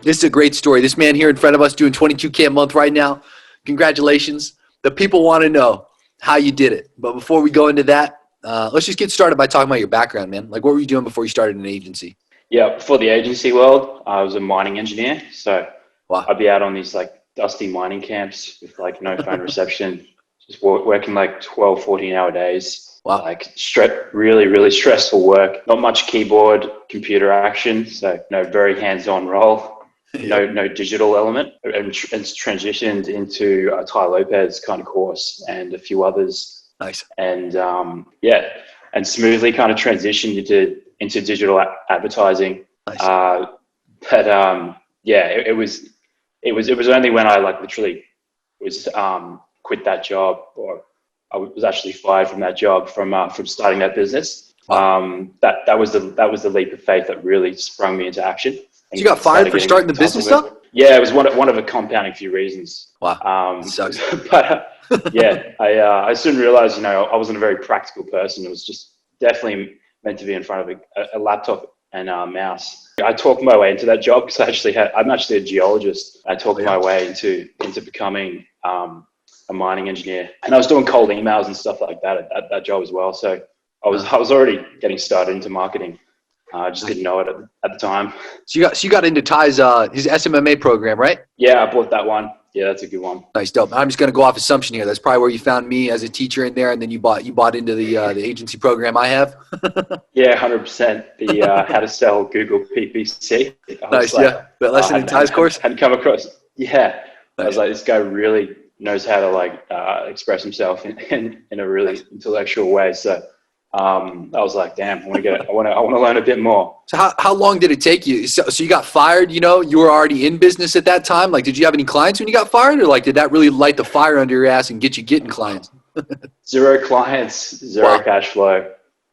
This is a great story. This man here in front of us doing 22K a month right now. Congratulations. The people want to know how you did it. But before we go into that, let's just get started by talking about your background, man. Like, what were you doing before you started an agency? Yeah, before the agency world, I was a mining engineer. So Wow. I'd be out on these like dusty mining camps with like no phone reception, just working like 12, 14-hour days. Wow. Like really, really stressful work. Not much keyboard, computer action. So very hands-on role. Yep. No digital element, and it's transitioned into a Ty Lopez kind of course and a few others. Nice. And and smoothly kind of transitioned into digital advertising. Nice. It was only when I like literally was quit that job, or I was actually fired from that job from starting that business. Wow. That was the leap of faith that really sprung me into action. So you got fired for starting the business stuff? Yeah, it was one of a compounding few reasons. Wow. Sucks. But I soon realized, I wasn't a very practical person. It was just definitely meant to be in front of a laptop and a mouse. I talked my way into that job because I'm actually a geologist. I talked my way into becoming a mining engineer, and I was doing cold emails and stuff like that at that job as well. So I was already getting started into marketing. I just didn't know it at the time. So you got into Ty's his SMMA program, right? Yeah, I bought that one. Yeah, that's a good one. Nice, dope. I'm just gonna go off assumption here. That's probably where you found me as a teacher in there, and then you bought into the agency program I have. Yeah, 100%. The how to sell Google PPC. Nice, yeah. That lesson in Ty's course. Hadn't come across. Yeah, nice. I was like, this guy really knows how to express himself in a really intellectual way. So. I was like, damn, I want to learn a bit more. So how long did it take you? So you got fired, you were already in business at that time. Like, did you have any clients when you got fired, or like, did that really light the fire under your ass and get you getting clients? Zero clients, zero cash flow.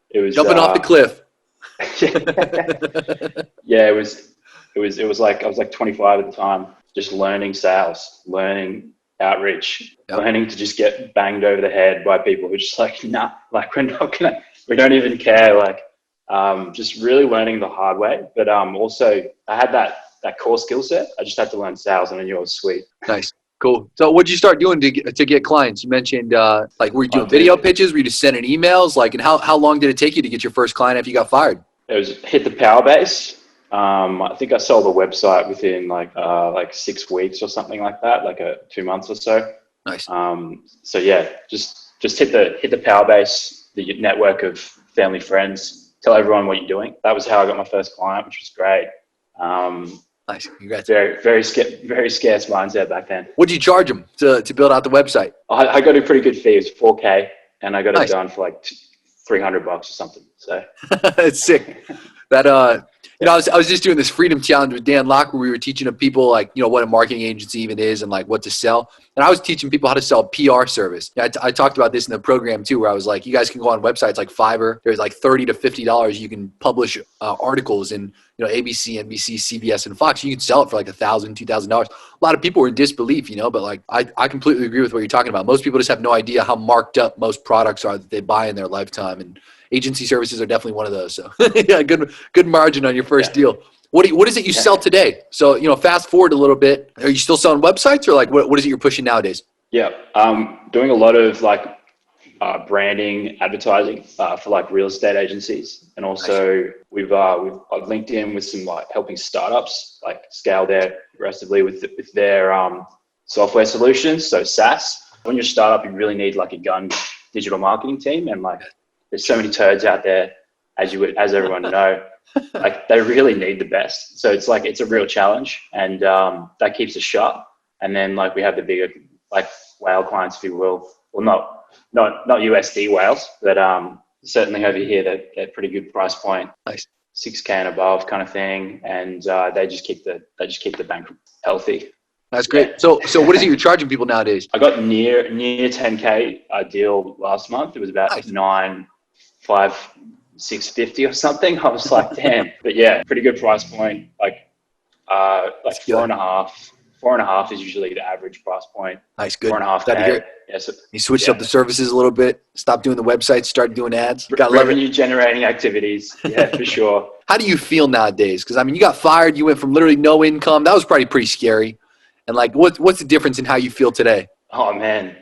It was jumping off the cliff. Yeah, it was like, I was like 25 at the time, just learning sales, learning outreach, learning to just get banged over the head by people who are just like, nah, like we don't even care. Like, just really learning the hard way. But also I had that core skill set. I just had to learn sales, and I knew it was sweet. Nice. Cool. So what'd you start doing to get clients? You mentioned like, were you doing video pitches? Were you just sending emails? Like, and how long did it take you to get your first client after you got fired? It was hit the power base. I think I sold the website within like 6 weeks or something like that, like 2 months or so. Nice. So yeah, just hit the power base, the network of family, friends, tell everyone what you're doing. That was how I got my first client, which was great. Nice. Congrats. Very scarce mindset back then. What did you charge them to build out the website? I got a pretty good fee. It was 4K, and I got it done for like $300 or something. So it's sick. That I was just doing this freedom challenge with Dan Locke, where we were teaching people like, what a marketing agency even is and like what to sell. And I was teaching people how to sell a PR service. I talked about this in the program too, where I was like, you guys can go on websites like Fiverr. There's like $30 to $50. You can publish articles in, ABC, NBC, CBS, and Fox. You can sell it for like $1,000, $2,000. A lot of people were in disbelief, but like I completely agree with what you're talking about. Most people just have no idea how marked up most products are that they buy in their lifetime. And agency services are definitely one of those. So yeah, good margin on your first deal. What is it you sell today? So, fast forward a little bit. Are you still selling websites, or like what is it you're pushing nowadays? Yeah. Doing a lot of like branding, advertising for like real estate agencies. And also we've linked in with some like helping startups like scale there aggressively with their software solutions. So SaaS. When you're a startup, you really need like a gun digital marketing team, and like there's so many turds out there, as everyone know. Like they really need the best. So it's like, it's a real challenge, and that keeps us sharp. And then like we have the bigger like whale clients, if you will. Well, not USD whales, but certainly over here they're pretty good price point. Nice. 6K and above kind of thing. And they just keep the bank healthy. That's great. So what is it you're charging people nowadays? I got near 10K deal last month. It was about nice. 650 or something. I was like, damn. But yeah, pretty good price point. Like 4.5 4.5 is usually the average price point. Nice, good. 4.5K. Glad to hear it. Yeah, so, You switched up the services a little bit, stopped doing the website, started doing ads. Got revenue generating activities. Yeah, for sure. How do you feel nowadays? Because, I mean, you got fired. You went from literally no income. That was probably pretty scary. And, like, what's the difference in how you feel today? Oh, man.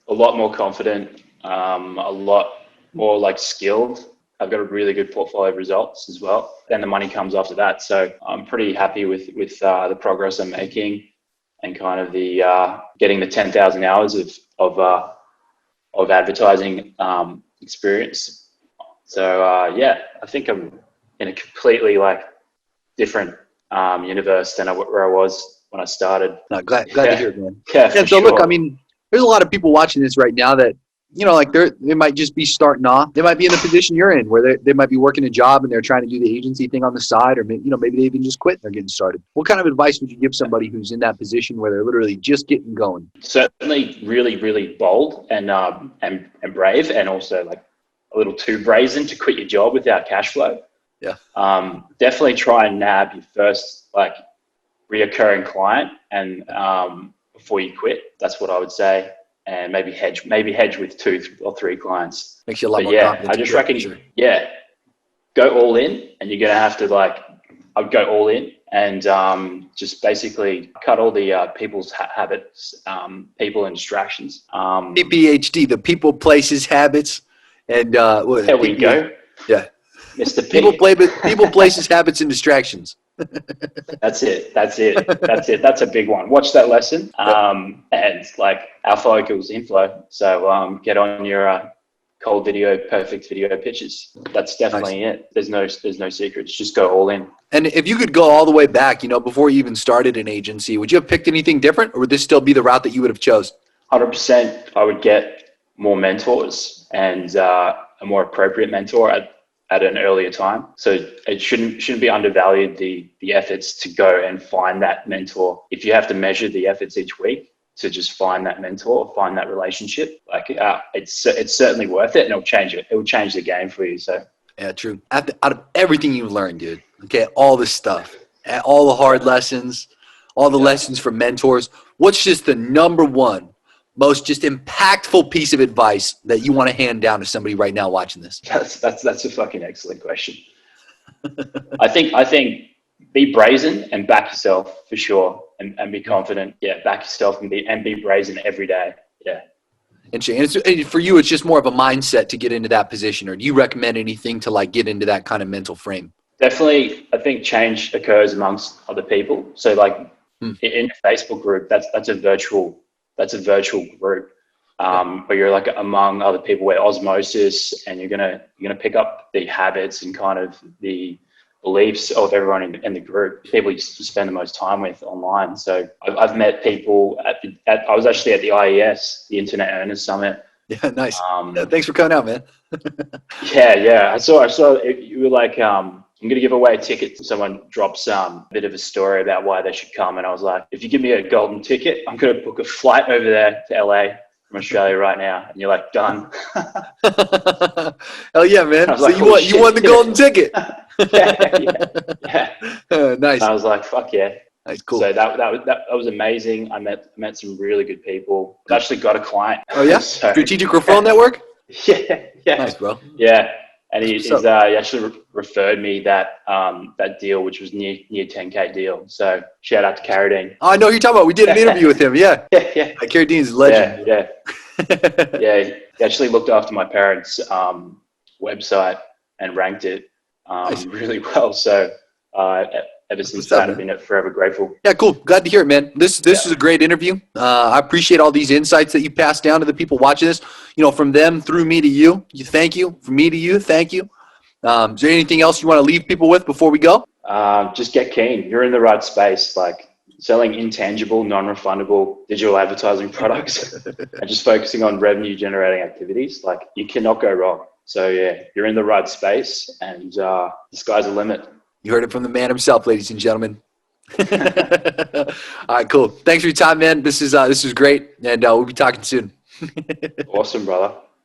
A lot more confident, a lot more, like, skilled. I've got a really good portfolio of results as well. Then the money comes after that. So I'm pretty happy with the progress I'm making and kind of the getting the 10,000 hours of advertising experience. So, yeah, I think I'm in a completely, like, different universe than where I was when I started. No, glad to hear it, man. Yeah, so sure. Look, I mean, there's a lot of people watching this right now that, you know, like they might just be starting off. They might be in the position you're in where they might be working a job and they're trying to do the agency thing on the side, or maybe they even just quit and they're getting started. What kind of advice would you give somebody who's in that position where they're literally just getting going? Certainly really, really bold and brave, and also like a little too brazen to quit your job without cash flow. Yeah. Definitely try and nab your first like reoccurring client and before you quit. That's what I would say. And maybe hedge with 2 or 3 clients. Makes you a lot more confident. I just reckon, go all in, and you're gonna have to I'd go all in and just basically cut all the people's habits, people and distractions. PPHD, the people, places, habits, and there we go. Yeah, Mr. P. People, places, habits, and distractions. That's it. That's a big one. Watch that lesson. And like alpha equals inflow. So get on your cold video, perfect video pitches. That's definitely it. There's no secrets. Just go all in. And if you could go all the way back, you know, before you even started an agency, would you have picked anything different, or would this still be the route that you would have chose? 100%. I would get more mentors and a more appropriate mentor at an earlier time. So it shouldn't be undervalued, the efforts to go and find that mentor. If you have to measure the efforts each week to just find that mentor, find that relationship, like it's certainly worth it, and it will change the game for you. So yeah, true. Out of everything you've learned, dude, okay, all this stuff, all the hard lessons, all the lessons from mentors, what's just the number one most just impactful piece of advice that you want to hand down to somebody right now watching this? That's a fucking excellent question. I think be brazen and back yourself for sure, and be confident. Yeah, back yourself and be brazen every day. Yeah. And for you, it's just more of a mindset to get into that position, or do you recommend anything to like get into that kind of mental frame? Definitely, I think change occurs amongst other people. So like in a Facebook group, that's a virtual group, but you're like among other people where osmosis, and you're gonna pick up the habits and kind of the beliefs of everyone in the group, people you spend the most time with online. So I've met people I was actually at the IES, the Internet Earners Summit. Yeah, nice. Thanks for coming out, man. Yeah. I saw you were like, I'm going to give away a ticket. Someone drops a bit of a story about why they should come. And I was like, if you give me a golden ticket, I'm going to book a flight over there to LA from Australia right now. And you're like, done. Hell yeah, man. So like, you won the golden ticket. Yeah. Nice. And I was like, fuck yeah. Nice, cool. So that was amazing. I met some really good people. I actually got a client. Oh yeah? So, Strategic Referral Network? Yeah. Nice, bro. Yeah. And he actually referred me that deal, which was near 10K deal. So shout out to Carradine. Oh, I know who you're talking about. We did an interview with him. Yeah. Yeah. Carradine's a legend. Yeah. Yeah. He actually looked after my parents' website and ranked it really well. So ever since that, I've been forever grateful. Yeah, cool. Glad to hear it, man. This is a great interview. I appreciate all these insights that you passed down to the people watching this. You know, from them through me to you. Thank you. From me to you, thank you. Is there anything else you want to leave people with before we go? Just get keen. You're in the right space. Like selling intangible, non-refundable digital advertising products and just focusing on revenue generating activities. Like you cannot go wrong. So yeah, you're in the right space, and the sky's the limit. You heard it from the man himself, ladies and gentlemen. All right, cool. Thanks for your time, man. This is great, and we'll be talking soon. Awesome, brother.